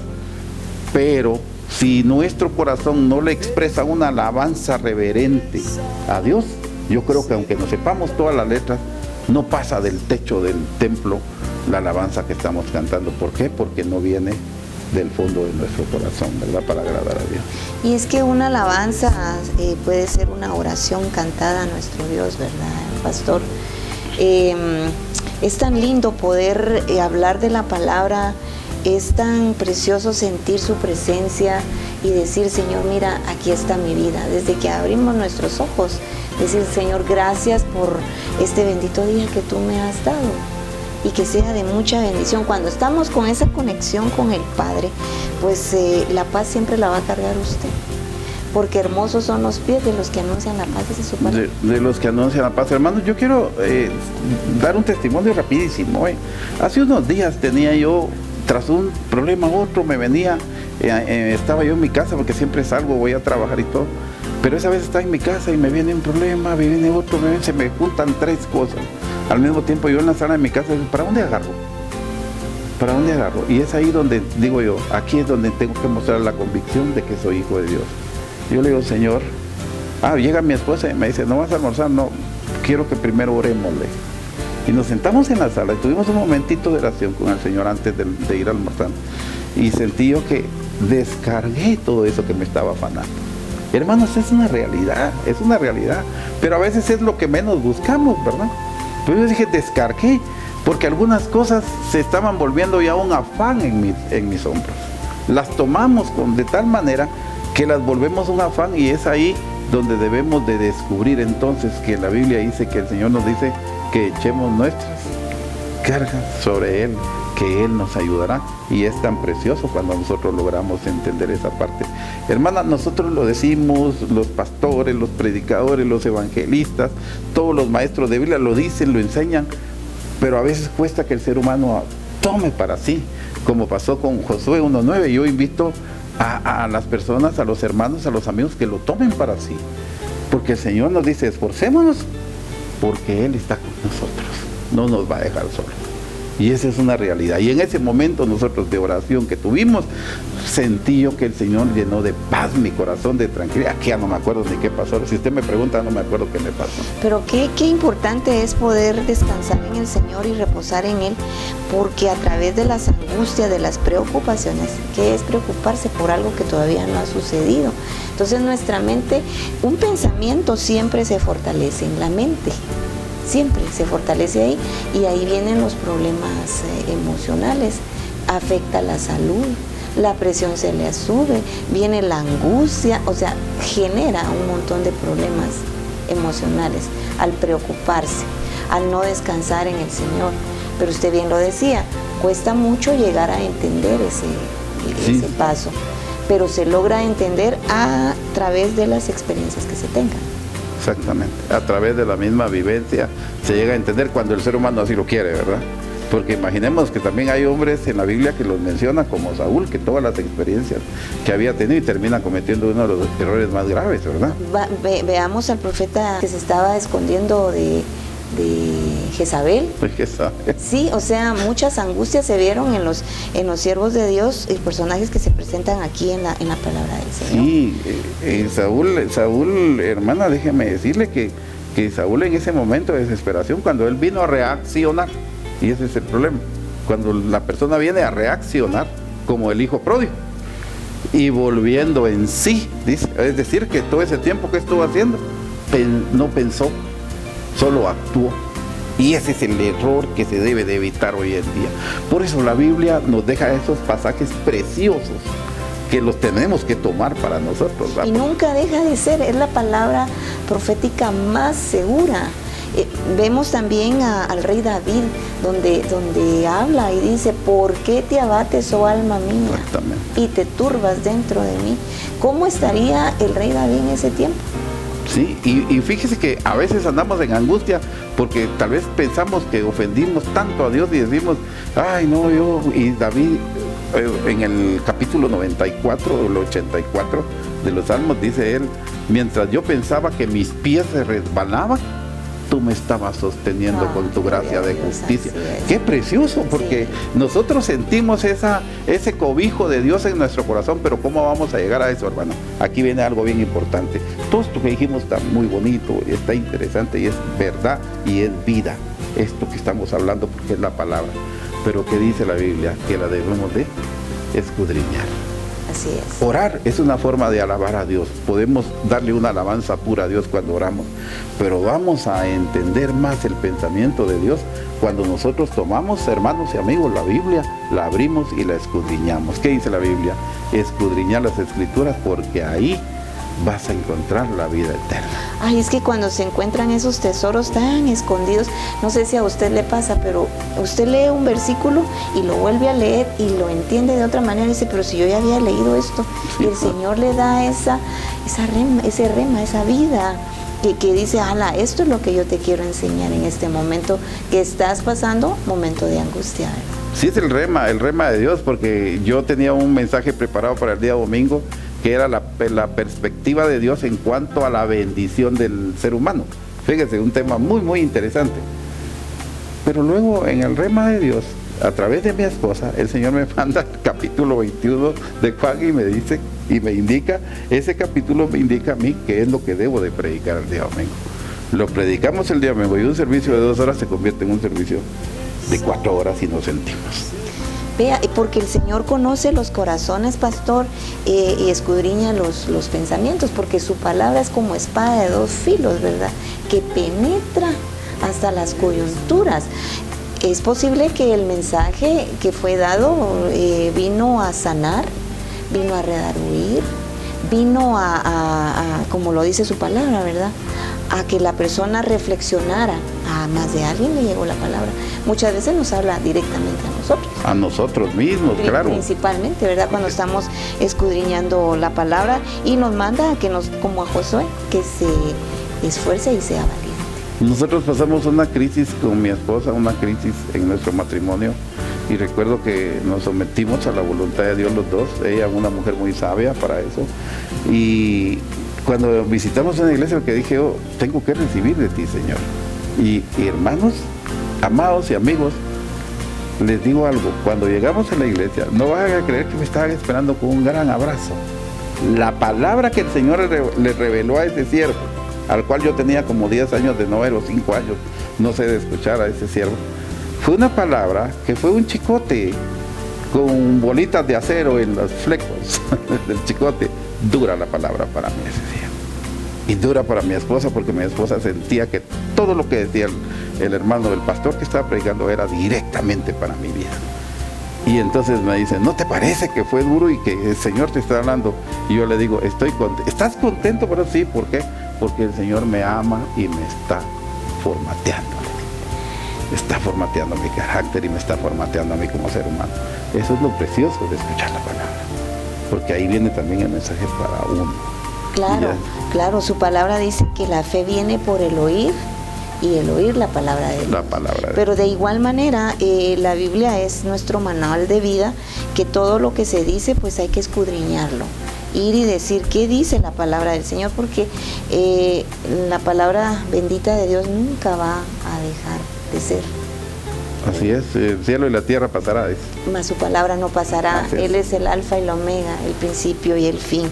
Speaker 3: pero si nuestro corazón no le expresa una alabanza reverente a Dios, yo creo que aunque no sepamos todas las letras, no pasa del techo del templo la alabanza que estamos cantando. ¿Por qué? Porque no viene del fondo de nuestro corazón, ¿verdad? Para agradar a Dios.
Speaker 2: Y es que una alabanza puede ser una oración cantada a nuestro Dios, ¿verdad, pastor? Es tan lindo poder hablar de la palabra, es tan precioso sentir su presencia y decir, Señor, mira, aquí está mi vida. Desde que abrimos nuestros ojos, decir, Señor, gracias por este bendito día que tú me has dado. Y que sea de mucha bendición. Cuando estamos con esa conexión con el Padre, pues la paz siempre la va a cargar usted. Porque hermosos son los pies de los que anuncian la paz, de su Padre.
Speaker 3: De los que anuncian la paz. Hermanos, yo quiero dar un testimonio rapidísimo. Hace unos días tenía yo, tras un problema otro, me venía, estaba yo en mi casa, porque siempre salgo, voy a trabajar y todo. Pero esa vez estaba en mi casa y me viene un problema, me viene otro, se me juntan 3 cosas. Al mismo tiempo yo en la sala de mi casa digo, ¿para dónde agarro? ¿Para dónde agarro? Y es ahí donde digo yo, aquí es donde tengo que mostrar la convicción de que soy hijo de Dios. Yo le digo, Señor, llega mi esposa y me dice, ¿no vas a almorzar? No, quiero que primero orémosle. Y nos sentamos en la sala y tuvimos un momentito de oración con el Señor antes de ir a almorzar. Y sentí yo que descargué todo eso que me estaba afanando. Hermanos, es una realidad, pero a veces es lo que menos buscamos, ¿verdad? Pero yo dije, descargué, porque algunas cosas se estaban volviendo ya un afán en mis hombros. Las tomamos de tal manera que las volvemos un afán, y es ahí donde debemos de descubrir entonces que la Biblia dice, que el Señor nos dice que echemos nuestras cargas sobre Él, que Él nos ayudará. Y es tan precioso cuando nosotros logramos entender esa parte. Hermana, nosotros lo decimos, los pastores, los predicadores, los evangelistas, todos los maestros de Biblia lo dicen, lo enseñan, pero a veces cuesta que el ser humano tome para sí. como pasó con Josué 1:9. Yo invito a las personas, a los hermanos, a los amigos que lo tomen para sí, porque el Señor nos dice: esforcémonos, porque Él está con nosotros, no nos va a dejar solos. Y esa es una realidad. Y en ese momento nosotros de oración que tuvimos, sentí yo que el Señor llenó de paz mi corazón, de tranquilidad. Aquí ya no me acuerdo ni qué pasó. Si usted me pregunta, no me acuerdo qué me pasó.
Speaker 2: Pero qué importante es poder descansar en el Señor y reposar en Él, porque a través de las angustias, de las preocupaciones, ¿qué es preocuparse por algo que todavía no ha sucedido? Entonces nuestra mente, un pensamiento siempre se fortalece en la mente. Siempre se fortalece ahí, y ahí vienen los problemas emocionales, afecta la salud, la presión se le sube, viene la angustia, o sea, genera un montón de problemas emocionales al preocuparse, al no descansar en el Señor. Pero usted bien lo decía, cuesta mucho llegar a entender ese paso, pero se logra entender a través de las experiencias que se tengan.
Speaker 3: Exactamente, a través de la misma vivencia se llega a entender cuando el ser humano así lo quiere, ¿verdad? Porque imaginemos que también hay hombres en la Biblia que los menciona, como Saúl, que todas las experiencias que había tenido y termina cometiendo uno de los errores más graves, ¿verdad?
Speaker 2: Veamos al profeta que se estaba escondiendo de Jezabel. Sí, o sea, muchas angustias se vieron en los siervos de Dios y personajes que se presentan aquí en la palabra del Señor.
Speaker 3: Sí, Saúl, hermana, déjeme decirle que Saúl en ese momento de desesperación, cuando él vino a reaccionar, y ese es el problema, cuando la persona viene a reaccionar como el hijo pródigo y volviendo en sí, dice, es decir, que todo ese tiempo que estuvo haciendo, no pensó, solo actuó. Y ese es el error que se debe de evitar hoy en día. Por eso la Biblia nos deja esos pasajes preciosos que los tenemos que tomar para nosotros, ¿verdad?
Speaker 2: Y nunca deja de ser, es la palabra profética más segura. Vemos también al rey David, donde habla y dice: ¿por qué te abates, oh alma mía, y te turbas dentro de mí? ¿Cómo estaría el rey David en ese tiempo?
Speaker 3: Sí, y fíjese que a veces andamos en angustia porque tal vez pensamos que ofendimos tanto a Dios y decimos: ay no, y David en el capítulo 94 o el 84 de los Salmos dice él: mientras yo pensaba que mis pies se resbalaban, tú me estabas sosteniendo con tu gracia de justicia. Qué precioso, porque nosotros sentimos ese cobijo de Dios en nuestro corazón, pero ¿cómo vamos a llegar a eso, hermano? Aquí viene algo bien importante. Todo esto que dijimos está muy bonito, está interesante y es verdad y es vida. Esto que estamos hablando, porque es la palabra. Pero ¿qué dice la Biblia? Que la debemos de escudriñar.
Speaker 2: Así es.
Speaker 3: Orar es una forma de alabar a Dios. Podemos darle una alabanza pura a Dios cuando oramos, pero vamos a entender más el pensamiento de Dios cuando nosotros tomamos, hermanos y amigos, la Biblia, la abrimos y la escudriñamos. ¿Qué dice la Biblia? Escudriñar las Escrituras, porque ahí vas a encontrar la vida eterna.
Speaker 2: Ay, es que cuando se encuentran esos tesoros tan escondidos, no sé si a usted le pasa, pero usted lee un versículo y lo vuelve a leer y lo entiende de otra manera y dice: pero si yo ya había leído esto, y el Señor le da esa vida que dice: ala, esto es lo que yo te quiero enseñar en este momento que estás pasando, momento de angustia, ¿verdad?
Speaker 3: Sí, es el rema de Dios, porque yo tenía un mensaje preparado para el día domingo que era la perspectiva de Dios en cuanto a la bendición del ser humano. Fíjese, un tema muy, muy interesante. Pero luego en el rema de Dios, a través de mi esposa, el Señor me manda el capítulo 21 de Juan y me dice, y me indica, ese capítulo me indica a mí qué es lo que debo de predicar el día domingo. Lo predicamos el día domingo y un servicio de 2 horas se convierte en un servicio de 4 horas y nos sentimos.
Speaker 2: Vea, porque el Señor conoce los corazones, pastor, y escudriña los pensamientos, porque su palabra es como espada de 2 filos, ¿verdad? Que penetra hasta las coyunturas. Es posible que el mensaje que fue dado vino a sanar, vino a redarguir, vino a, como lo dice su palabra, ¿verdad?, a que la persona reflexionara. A más de alguien le llegó la palabra. Muchas veces nos habla directamente a nosotros.
Speaker 3: A nosotros mismos, claro.
Speaker 2: Principalmente, ¿verdad?, cuando estamos escudriñando la palabra, y nos manda a que como a Josué, que se esfuerce y sea valiente.
Speaker 3: Nosotros pasamos una crisis con mi esposa, una crisis en nuestro matrimonio, y recuerdo que nos sometimos a la voluntad de Dios los dos, ella una mujer muy sabia para eso, y cuando visitamos una iglesia, lo que dije, oh, tengo que recibir de ti, Señor. Y hermanos, amados y amigos, les digo algo, cuando llegamos a la iglesia, no van a creer que me estaban esperando con un gran abrazo. La palabra que el Señor le reveló a ese siervo, al cual yo tenía como 10 años de no ver, o 5 años, no sé, de escuchar a ese siervo, fue una palabra que fue un chicote con bolitas de acero en los flecos del chicote. Dura la palabra para mí ese día. Y dura para mi esposa, porque mi esposa sentía que todo lo que decía el hermano del pastor que estaba predicando era directamente para mi vida. Y entonces me dice, ¿no te parece que fue duro y que el Señor te está hablando? Y yo le digo, estoy contento. ¿Estás contento? Pero sí, ¿por qué? Porque el Señor me ama y me está formateando. Está formateando mi carácter y me está formateando a mí como ser humano. Eso es lo precioso de escuchar la palabra, porque ahí viene también el mensaje para uno.
Speaker 2: Claro, claro, su palabra dice que la fe viene por el oír y el oír la palabra de Dios.
Speaker 3: La palabra de Dios.
Speaker 2: Pero de igual manera, la Biblia es nuestro manual de vida, que todo lo que se dice, pues hay que escudriñarlo. Ir y decir qué dice la palabra del Señor, porque la palabra bendita de Dios nunca va a dejar de ser.
Speaker 3: Así es, el cielo y la tierra pasará, dice.
Speaker 2: Mas su palabra no pasará. Él es el alfa y la omega, el principio y el fin.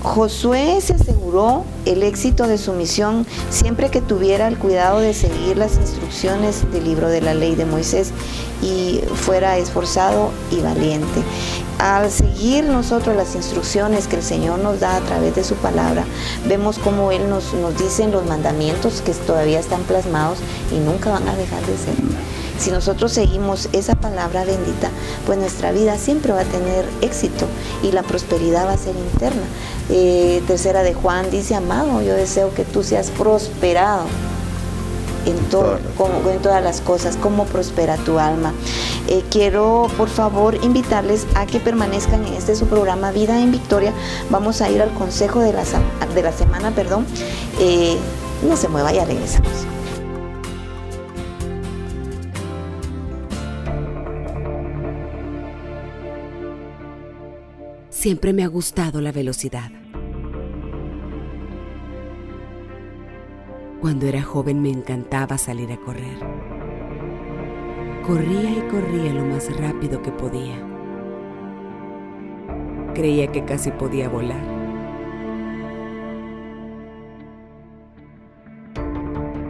Speaker 2: Josué se aseguró el éxito de su misión siempre que tuviera el cuidado de seguir las instrucciones del libro de la ley de Moisés y fuera esforzado y valiente. Al seguir nosotros las instrucciones que el Señor nos da a través de su palabra, vemos cómo Él nos dice en los mandamientos que todavía están plasmados y nunca van a dejar de ser. Si nosotros seguimos esa palabra bendita, pues nuestra vida siempre va a tener éxito y la prosperidad va a ser interna. Tercera de Juan dice, amado, yo deseo que tú seas prosperado en todas las cosas, como prospera tu alma. Quiero por favor invitarles a que permanezcan en este su programa Vida en Victoria. Vamos a ir al consejo de la semana. No se mueva, ya regresamos.
Speaker 7: Siempre me ha gustado la velocidad. Cuando era joven me encantaba salir a correr. Corría y corría lo más rápido que podía. Creía que casi podía volar.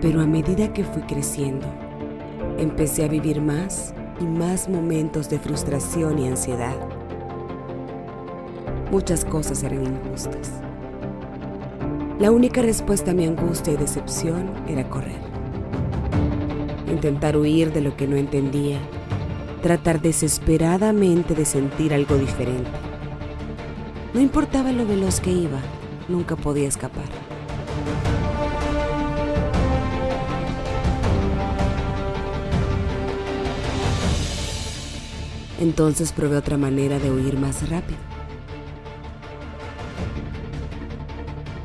Speaker 7: Pero a medida que fui creciendo, empecé a vivir más y más momentos de frustración y ansiedad. Muchas cosas eran injustas. La única respuesta a mi angustia y decepción era correr. Intentar huir de lo que no entendía, tratar desesperadamente de sentir algo diferente. No importaba lo veloz que iba, nunca podía escapar. Entonces probé otra manera de huir más rápido.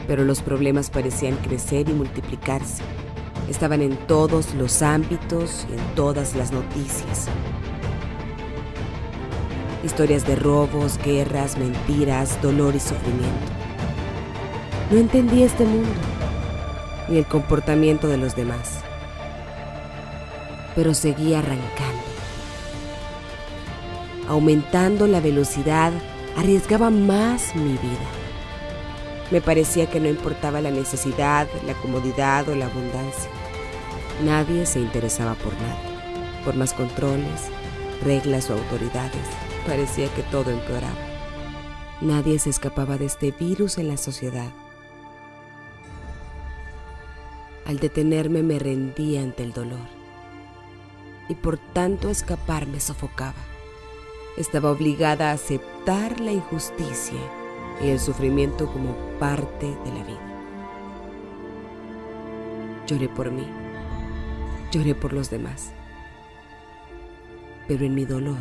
Speaker 7: Pero los problemas parecían crecer y multiplicarse. Estaban en todos los ámbitos y en todas las noticias. Historias de robos, guerras, mentiras, dolor y sufrimiento. No entendía este mundo, ni el comportamiento de los demás. Pero seguía arrancando. Aumentando la velocidad, arriesgaba más mi vida. Me parecía que no importaba la necesidad, la comodidad o la abundancia. Nadie se interesaba por nada. Por más controles, reglas o autoridades, parecía que todo empeoraba. Nadie se escapaba de este virus en la sociedad. Al detenerme me rendía ante el dolor. Y por tanto escapar me sofocaba. Estaba obligada a aceptar la injusticia y el sufrimiento como parte de la vida. Lloré por mí, lloré por los demás. Pero en mi dolor,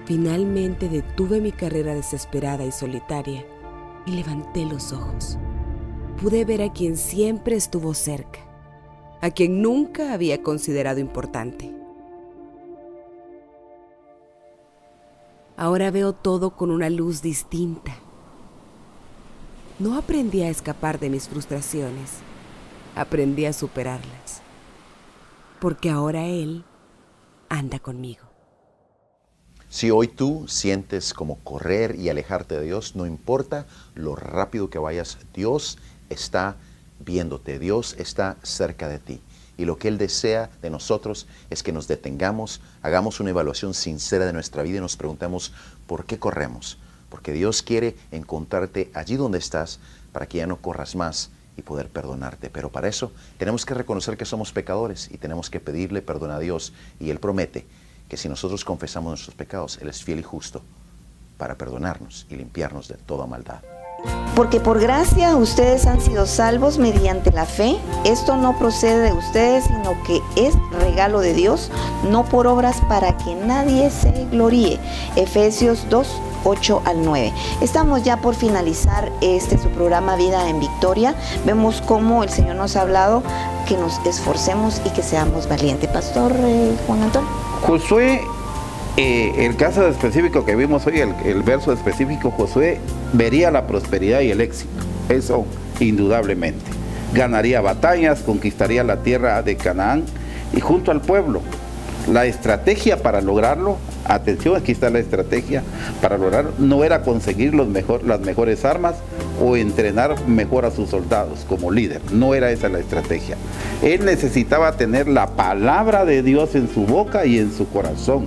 Speaker 7: finalmente detuve mi carrera desesperada y solitaria y levanté los ojos. Pude ver a quien siempre estuvo cerca, a quien nunca había considerado importante. Ahora veo todo con una luz distinta. No aprendí a escapar de mis frustraciones, aprendí a superarlas, porque ahora Él anda conmigo.
Speaker 8: Si hoy tú sientes como correr y alejarte de Dios, no importa lo rápido que vayas, Dios está viéndote, Dios está cerca de ti. Y lo que Él desea de nosotros es que nos detengamos, hagamos una evaluación sincera de nuestra vida y nos preguntemos ¿por qué corremos? Porque Dios quiere encontrarte allí donde estás para que ya no corras más y poder perdonarte. Pero para eso tenemos que reconocer que somos pecadores y tenemos que pedirle perdón a Dios. Y Él promete que si nosotros confesamos nuestros pecados, Él es fiel y justo para perdonarnos y limpiarnos de toda maldad.
Speaker 2: Porque por gracia ustedes han sido salvos mediante la fe. Esto no procede de ustedes, sino que es regalo de Dios, no por obras para que nadie se gloríe. Efesios 2, 8 al 9. Estamos ya por finalizar su programa Vida en Victoria. Vemos cómo el Señor nos ha hablado que nos esforcemos y que seamos valientes. Pastor Juan Antonio.
Speaker 3: Josué, el caso específico que vimos hoy, el verso específico, Josué vería la prosperidad y el éxito. Eso indudablemente. Ganaría batallas, conquistaría la tierra de Canaán y junto al pueblo. La estrategia para lograrlo, atención, aquí está la estrategia para lograrlo, no era conseguir las mejores armas o entrenar mejor a sus soldados como líder. No era esa la estrategia. Él necesitaba tener la palabra de Dios en su boca y en su corazón.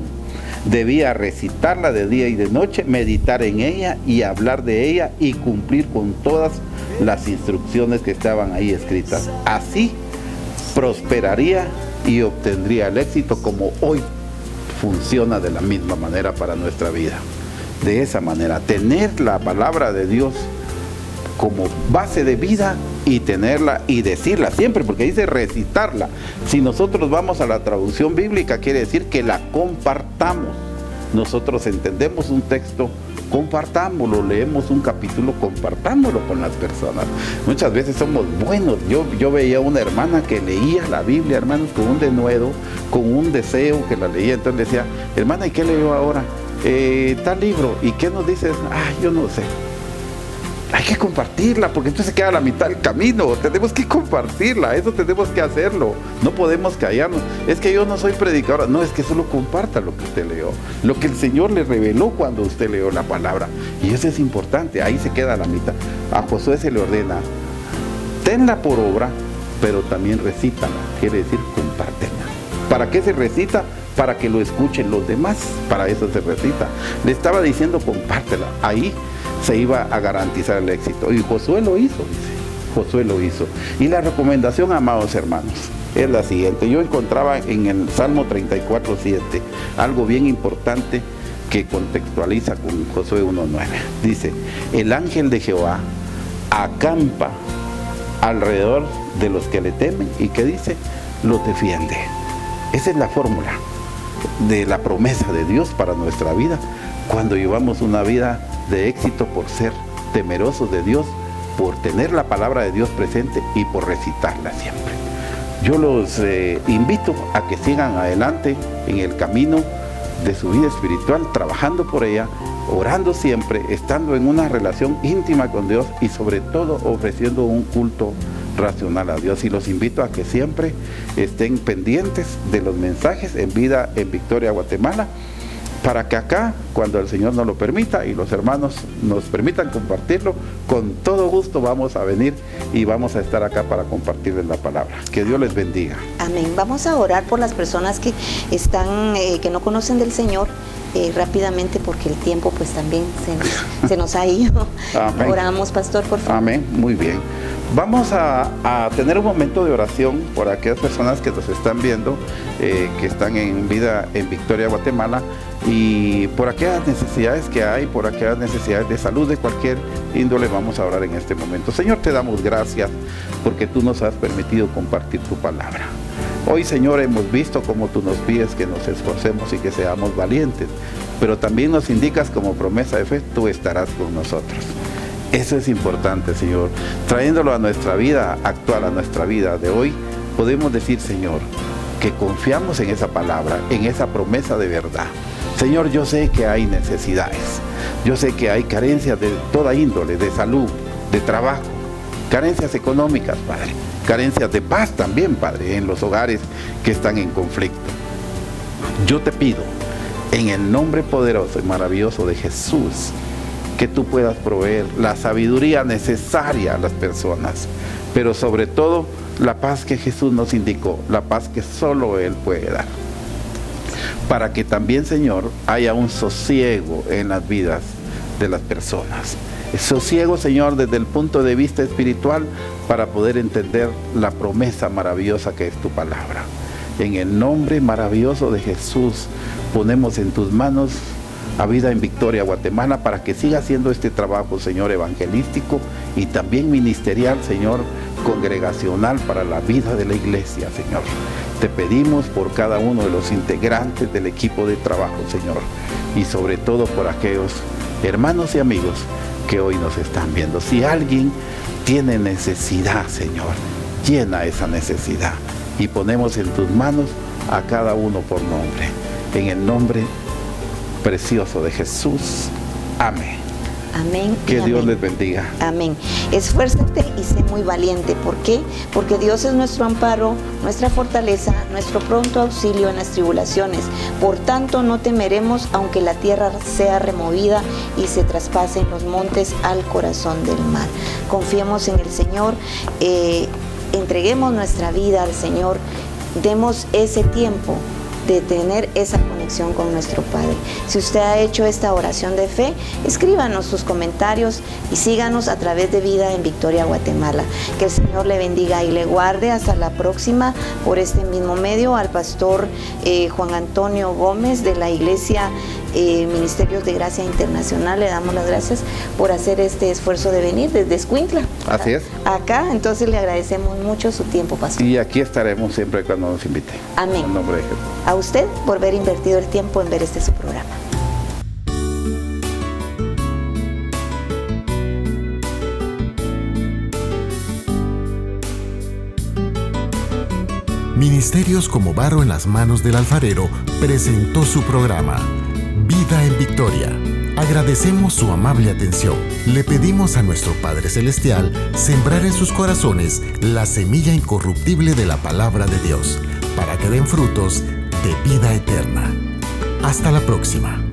Speaker 3: Debía recitarla de día y de noche, meditar en ella y hablar de ella y cumplir con todas las instrucciones que estaban ahí escritas. Así prosperaría y obtendría el éxito como hoy funciona de la misma manera para nuestra vida. De esa manera, tener la palabra de Dios como base de vida y tenerla y decirla siempre, porque dice recitarla. Si nosotros vamos a la traducción bíblica, quiere decir que la compartamos. Nosotros entendemos un texto, compartámoslo, leemos un capítulo, compartámoslo con las personas. Muchas veces somos buenos. Yo veía una hermana que leía la Biblia, hermanos, con un denuedo, con un deseo que la leía. Entonces le decía, hermana, ¿y qué leyó ahora? Tal libro. ¿Y qué nos dices? Yo no sé. Hay que compartirla, porque entonces se queda a la mitad del camino. Tenemos que compartirla, eso tenemos que hacerlo. No podemos callarnos. Es que yo no soy predicadora. No, es que solo comparta lo que usted leyó, lo que el Señor le reveló cuando usted leyó la palabra. Y eso es importante, ahí se queda a la mitad. A Josué se le ordena, tenla por obra, pero también recítala. Quiere decir, compártela. ¿Para qué se recita? Para que lo escuchen los demás. Para eso se recita. Le estaba diciendo, compártela. Ahí se iba a garantizar el éxito. Y Josué lo hizo, dice. Josué lo hizo. Y la recomendación, amados hermanos, es la siguiente. Yo encontraba en el Salmo 34:7 algo bien importante que contextualiza con Josué 1:9. Dice, el ángel de Jehová acampa alrededor de los que le temen. ¿Y qué dice? Los defiende. Esa es la fórmula de la promesa de Dios para nuestra vida, cuando llevamos una vida de éxito por ser temerosos de Dios, por tener la palabra de Dios presente y por recitarla siempre. Yo los invito a que sigan adelante en el camino de su vida espiritual, trabajando por ella, orando siempre, estando en una relación íntima con Dios y sobre todo ofreciendo un culto racional a Dios. Y los invito a que siempre estén pendientes de los mensajes en Vida en Victoria, Guatemala, para que acá, cuando el Señor nos lo permita y los hermanos nos permitan compartirlo, con todo gusto vamos a venir y vamos a estar acá para compartirles la palabra. Que Dios les bendiga.
Speaker 2: Amén. Vamos a orar por las personas que están, que no conocen del Señor, rápidamente, porque el tiempo pues también se nos ha ido. Amén. Oramos, pastor, por favor.
Speaker 3: Amén. Muy bien. Vamos a tener un momento de oración por aquellas personas que nos están viendo, que están en Vida en Victoria, Guatemala, y por aquellas necesidades que hay, por aquellas necesidades de salud de cualquier índole. Vamos a orar en este momento. Señor, te damos gracias porque tú nos has permitido compartir tu palabra. Hoy, Señor, hemos visto cómo tú nos pides que nos esforcemos y que seamos valientes, pero también nos indicas como promesa de fe, tú estarás con nosotros. Eso es importante, Señor. Trayéndolo a nuestra vida actual, a nuestra vida de hoy, podemos decir, Señor, que confiamos en esa palabra, en esa promesa de verdad. Señor, yo sé que hay necesidades, yo sé que hay carencias de toda índole, de salud, de trabajo, carencias económicas, Padre, carencias de paz también, Padre, en los hogares que están en conflicto. Yo te pido, en el nombre poderoso y maravilloso de Jesús, que tú puedas proveer la sabiduría necesaria a las personas, pero sobre todo la paz que Jesús nos indicó, la paz que solo Él puede dar, para que también, Señor, haya un sosiego en las vidas de las personas. Sosiego, Señor, desde el punto de vista espiritual, para poder entender la promesa maravillosa que es tu palabra. En el nombre maravilloso de Jesús, ponemos en tus manos a Vida en Victoria Guatemala, para que siga haciendo este trabajo, Señor, evangelístico y también ministerial, Señor, congregacional para la vida de la iglesia, Señor. Te pedimos por cada uno de los integrantes del equipo de trabajo, Señor, y sobre todo por aquellos hermanos y amigos que hoy nos están viendo. Si alguien tiene necesidad, Señor, llena esa necesidad y ponemos en tus manos a cada uno por nombre. En el nombre precioso de Jesús. Amén.
Speaker 2: Amén.
Speaker 3: Que Dios
Speaker 2: amén.
Speaker 3: les bendiga.
Speaker 2: Amén. Esfuérzate y sé muy valiente. ¿Por qué? Porque Dios es nuestro amparo, nuestra fortaleza, nuestro pronto auxilio en las tribulaciones. Por tanto, no temeremos, aunque la tierra sea removida y se traspasen los montes al corazón del mar. Confiemos en el Señor, entreguemos nuestra vida al Señor, demos ese tiempo de tener esa conexión con nuestro Padre. Si usted ha hecho esta oración de fe, escríbanos sus comentarios y síganos a través de Vida en Victoria Guatemala. Que el Señor le bendiga y le guarde. Hasta la próxima por este mismo medio. Al pastor Juan Antonio Gómez de la Iglesia Ministerios de Gracia Internacional, le damos las gracias por hacer este esfuerzo de venir desde Escuintla.
Speaker 3: Así es.
Speaker 2: Acá, entonces le agradecemos mucho su tiempo, pastor.
Speaker 3: Y aquí estaremos siempre cuando nos invite.
Speaker 2: Amén.
Speaker 3: En nombre de Jesús.
Speaker 2: A usted por haber invertido el tiempo en ver su programa.
Speaker 1: Ministerios como Barro en las manos del alfarero presentó su programa Vida en Victoria. Agradecemos su amable atención. Le pedimos a nuestro Padre Celestial sembrar en sus corazones la semilla incorruptible de la palabra de Dios, para que den frutos de vida eterna. Hasta la próxima.